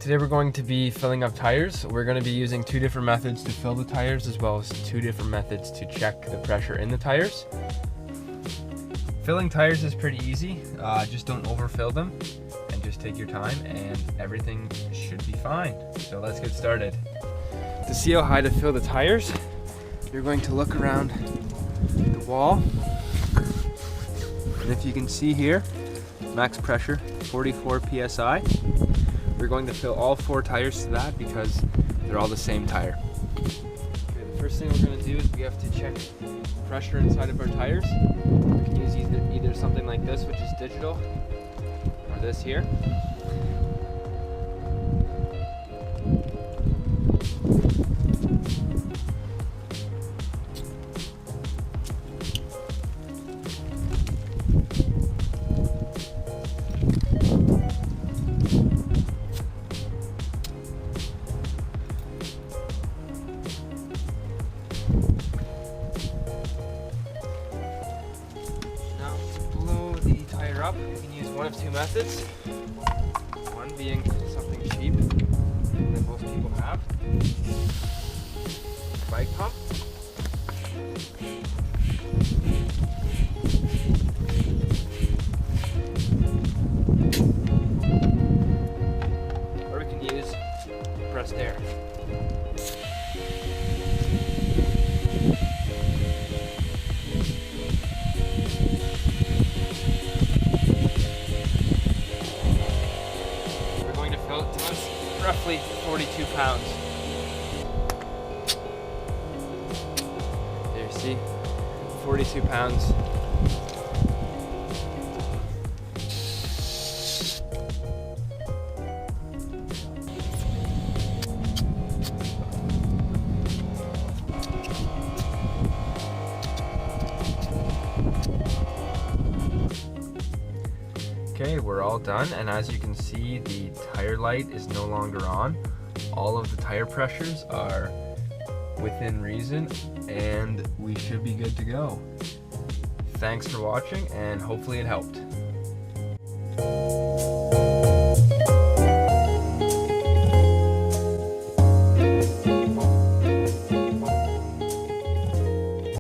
Today we're going to be filling up tires. We're going to be using two different methods to fill the tires, as well as two different methods to check the pressure in the tires. Filling tires is pretty easy. Just don't overfill them and just take your time and everything should be fine. So let's get started. To see how high to fill the tires, you're going to look around the wall. And if you can see here, max pressure 44 psi. We're going to fill all 4 tires to that because they're all the same tire. Okay, the first thing we're going to do is we have to check pressure inside of our tires. We can use either something like this, which is digital, or this here. Up. You can use one of two methods. One being something cheap that most people have, bike pump. Or we can use compressed air. Roughly 42 pounds. There you see, 42 pounds. Okay, we're all done, and as you can see, the tire light is no longer on. All of the tire pressures are within reason, and we should be good to go. Thanks for watching, and hopefully it helped.